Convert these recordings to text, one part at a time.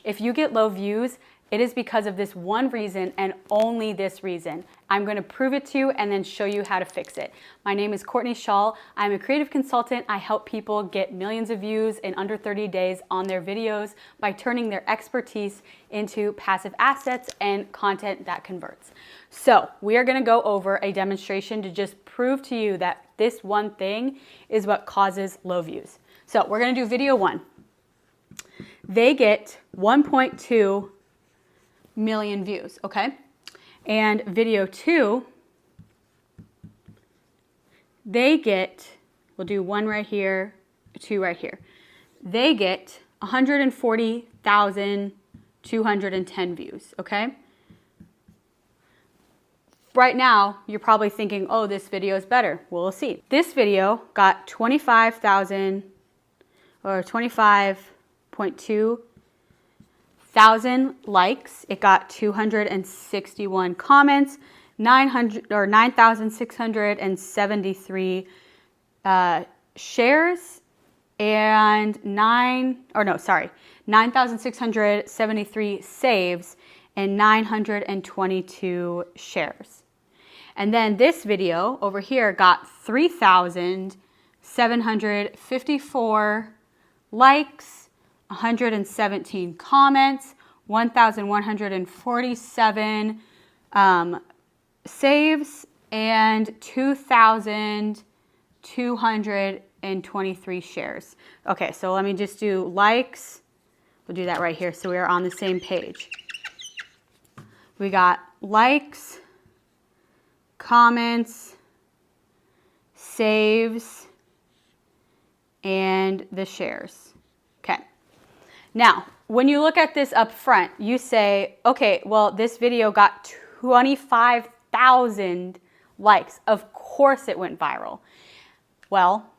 If you get low views, it is because of this one reason and only this reason. I'm going to prove it to you and then show you how to fix it. My name is Courtney Schall. I'm a creative consultant. I help people get millions of views in under 30 days on their videos by turning their expertise into passive assets and content that converts. So we are going to go over a demonstration to just prove to you that this one thing is what causes low views. So we're going to do video 1. They get 1.2 million views, okay? And video 2, they get, we'll do 1 right here, 2 right here. They get 140,210 views, okay? Right now, you're probably thinking, oh, this video is better. We'll see. This video got 25,000 or 25.2 thousand likes. It got 261 comments, 9,673 shares, and 9,673 saves, and 922 shares. And then this video over here got 3,754 likes, 117 comments, 1,147 saves, and 2,223 shares. Okay, so let me just do likes. We'll do that right here so we are on the same page. We got likes, comments, saves, and the shares. Okay. Now, when you look at this up front, you say, okay, well, this video got 25,000 likes. Of course it went viral. Well,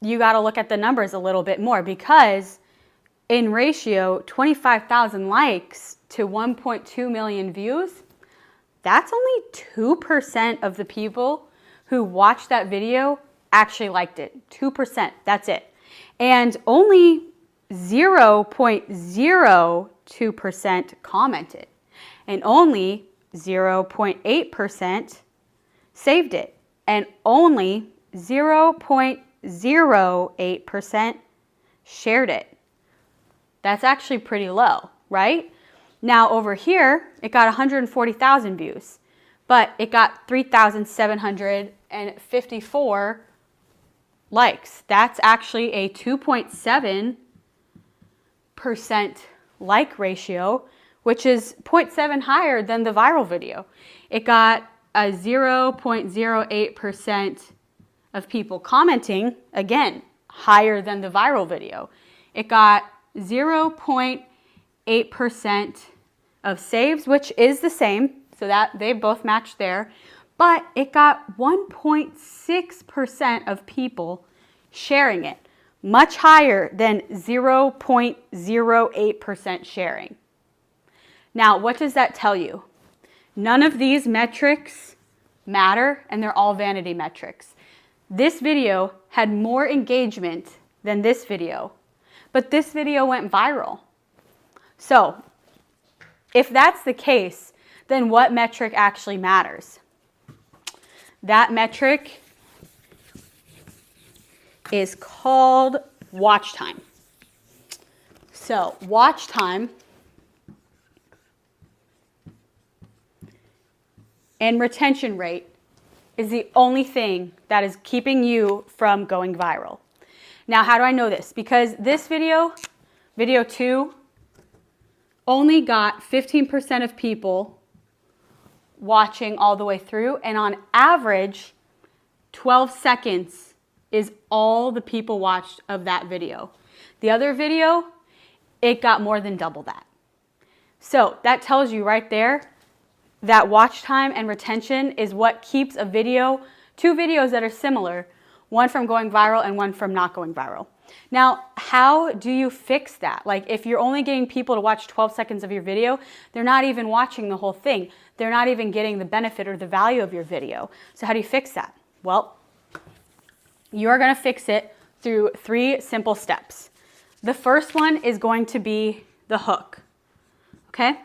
you got to look at the numbers a little bit more because in ratio, 25,000 likes to 1.2 million views, that's only 2% of the people who watched that video actually liked it. 2%, that's it. And only 0.02% commented, and only 0.8% saved it, and only 0.08% shared it. That's actually pretty low, right? Now over here, it got 140,000 views, but it got 3,754 likes. That's actually a 2.7% like ratio, which is 0.7 higher than the viral video. It got a 0.08% of people commenting, again, higher than the viral video. It got 0.8% of saves, which is the same, so that they both match there, but it got 1.6% of people sharing it. Much higher than 0.08% sharing. Now, what does that tell you? None of these metrics matter, and they're all vanity metrics. This video had more engagement than this video, but this video went viral. So, if that's the case, then what metric actually matters? That metric is called watch time. So watch time and retention rate is the only thing that is keeping you from going viral. Now, how do I know this? Because this video, video 2, only got 15% of people watching all the way through, and on average, 12 seconds is all the people watched of that video. The other video, it got more than double that. So that tells you right there that watch time and retention is what keeps a video, 2 videos that are similar, one from going viral and one from not going viral. Now, how do you fix that? Like, if you're only getting people to watch 12 seconds of your video, they're not even watching the whole thing. They're not even getting the benefit or the value of your video. So how do you fix that? Well, you're going to fix it through 3 simple steps. The first one is going to be the hook. okay?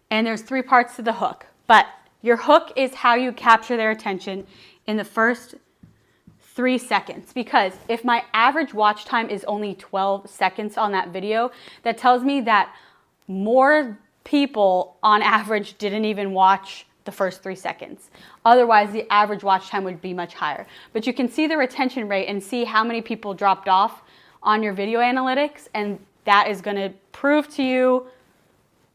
And there's 3 parts to the hook, but your hook is how you capture their attention in the first 3 seconds. Because if my average watch time is only 12 seconds on that video, that tells me that more people on average didn't even watch the first 3 seconds. Otherwise, the average watch time would be much higher. But you can see the retention rate and see how many people dropped off on your video analytics, and that is going to prove to you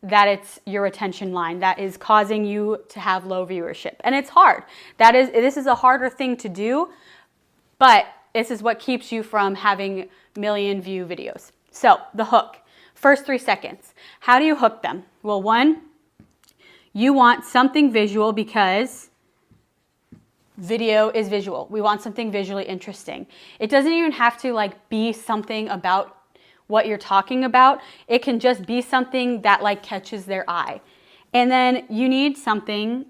that it's your retention line that is causing you to have low viewership. And it's hard. This is a harder thing to do, but this is what keeps you from having million view videos. So the hook, first 3 seconds. How do you hook them? Well, 1, you want something visual because video is visual. We want something visually interesting. It doesn't even have to like be something about what you're talking about. It can just be something that like catches their eye. And then you need something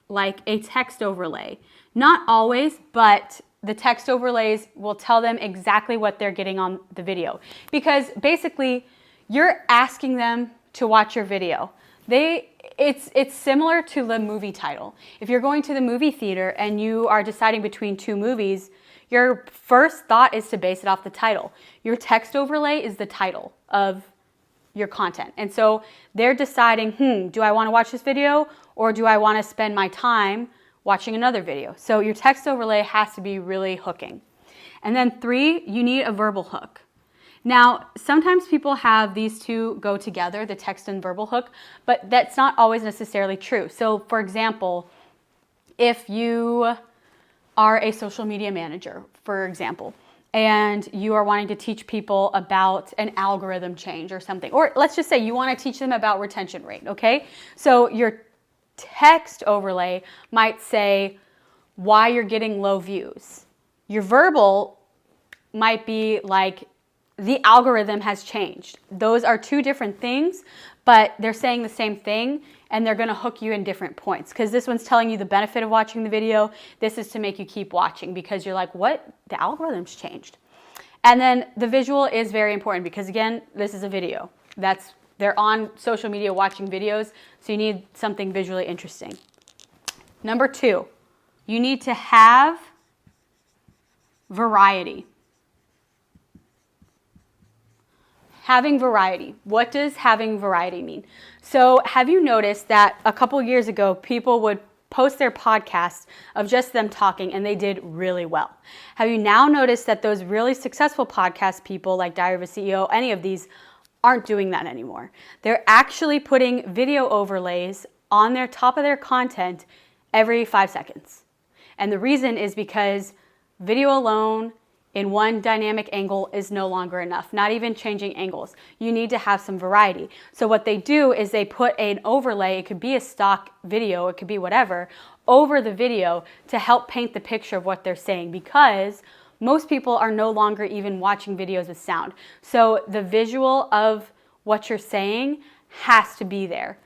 like a text overlay. Not always, but the text overlays will tell them exactly what they're getting on the video. Because basically, you're asking them to watch your video. It's similar to the movie title. If you're going to the movie theater and you are deciding between 2 movies, your first thought is to base it off the title. Your text overlay is the title of your content. And so they're deciding, do I want to watch this video or do I want to spend my time watching another video? So your text overlay has to be really hooking. And then 3, you need a verbal hook. Now, sometimes people have these 2 go together, the text and verbal hook, but that's not always necessarily true. So for example, if you are a social media manager, for example, and you are wanting to teach people about an algorithm change or something, or let's just say you want to teach them about retention rate, okay? So your text overlay might say why you're getting low views. Your verbal might be like, the algorithm has changed. Those are 2 different things, but they're saying the same thing, and they're going to hook you in different points. Because this one's telling you the benefit of watching the video. This is to make you keep watching because you're like, what? The algorithm's changed. And then the visual is very important because, again, this is a video. They're on social media watching videos, so you need something visually interesting. Number 2, you need to have variety. Having variety. What does having variety mean? So have you noticed that a couple years ago, people would post their podcasts of just them talking and they did really well? Have you now noticed that those really successful podcast people like Diary of a CEO, any of these, aren't doing that anymore? They're actually putting video overlays on their top of their content every 5 seconds. And the reason is because video alone in one dynamic angle is no longer enough, not even changing angles. You need to have some variety. So what they do is they put an overlay, it could be a stock video, it could be whatever, over the video to help paint the picture of what they're saying, because most people are no longer even watching videos with sound. So the visual of what you're saying has to be there.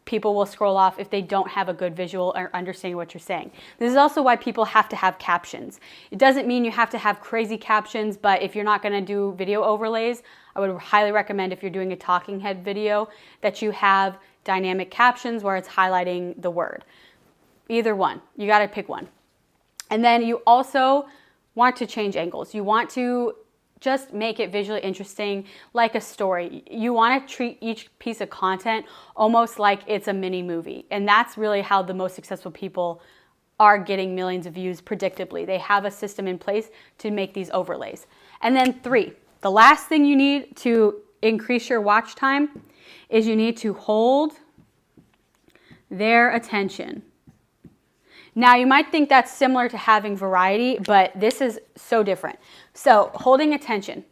People will scroll off if they don't have a good visual or understanding what you're saying. This is also why people have to have captions. It doesn't mean you have to have crazy captions, but if you're not going to do video overlays, I would highly recommend, if you're doing a talking head video, that you have dynamic captions where it's highlighting the word. Either one. You got to pick one. And then you also want to change angles. You want to just make it visually interesting, like a story. You want to treat each piece of content almost like it's a mini movie. And that's really how the most successful people are getting millions of views predictably. They have a system in place to make these overlays. And then 3, the last thing you need to increase your watch time is you need to hold their attention. Now, you might think that's similar to having variety, but this is so different. So, holding attention.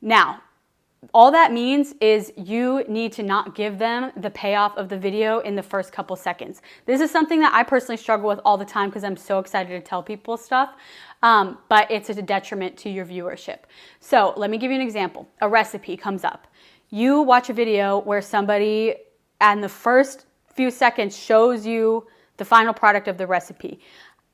Now, all that means is you need to not give them the payoff of the video in the first couple seconds. This is something that I personally struggle with all the time because I'm so excited to tell people stuff, but it's a detriment to your viewership. So, let me give you an example. A recipe comes up. You watch a video where somebody, in the first few seconds, shows you the final product of the recipe.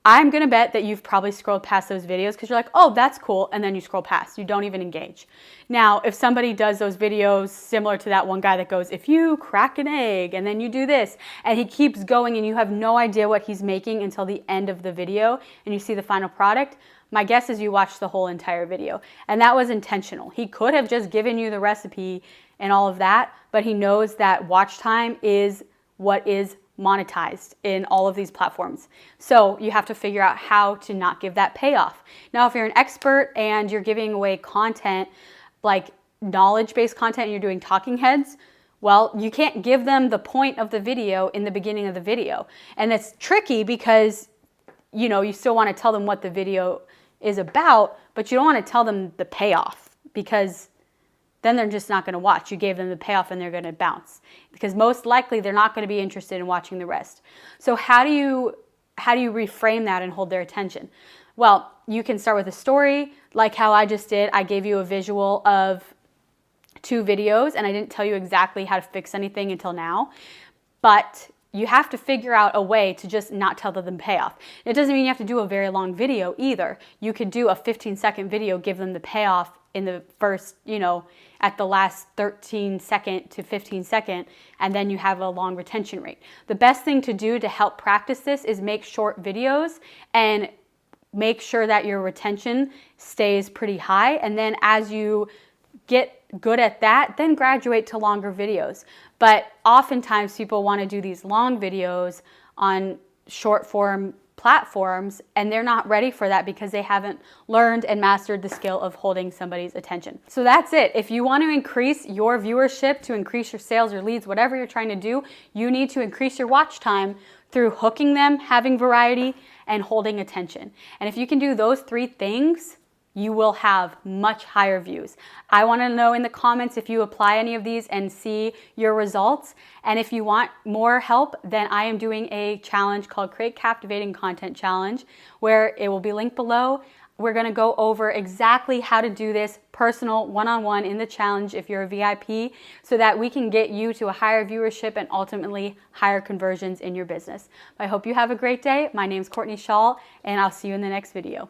I'm going to bet that you've probably scrolled past those videos because you're like, oh, that's cool. And then you scroll past. You don't even engage. Now, if somebody does those videos similar to that one guy that goes, if you crack an egg and then you do this, and he keeps going and you have no idea what he's making until the end of the video and you see the final product, my guess is you watched the whole entire video. And that was intentional. He could have just given you the recipe and all of that, but he knows that watch time is what is monetized in all of these platforms. So you have to figure out how to not give that payoff. Now, if you're an expert and you're giving away content, like knowledge-based content, and you're doing talking heads, well, you can't give them the point of the video in the beginning of the video. And it's tricky because, you know, you still want to tell them what the video is about, but you don't want to tell them the payoff because then they're just not going to watch. You gave them the payoff and they're going to bounce because most likely they're not going to be interested in watching the rest. So how do you reframe that and hold their attention? Well, you can start with a story like how I just did. I gave you a visual of 2 videos and I didn't tell you exactly how to fix anything until now, but you have to figure out a way to just not tell them the payoff. It doesn't mean you have to do a very long video either. You could do a 15-second video, give them the payoff in the first, you know, at the last 13-second to 15-second, and then you have a long retention rate. The best thing to do to help practice this is make short videos and make sure that your retention stays pretty high. And then as you get good at that, then graduate to longer videos. But oftentimes people want to do these long videos on short form platforms and they're not ready for that because they haven't learned and mastered the skill of holding somebody's attention. So that's it. If you want to increase your viewership, to increase your sales or leads, whatever you're trying to do, you need to increase your watch time through hooking them, having variety, and holding attention. And if you can do those 3 things, you will have much higher views. I want to know in the comments if you apply any of these and see your results. And if you want more help, then I am doing a challenge called Create Captivating Content Challenge, where it will be linked below. We're going to go over exactly how to do this personal one-on-one in the challenge if you're a VIP, so that we can get you to a higher viewership and ultimately higher conversions in your business. I hope you have a great day. My name's Courtney Shaw, and I'll see you in the next video.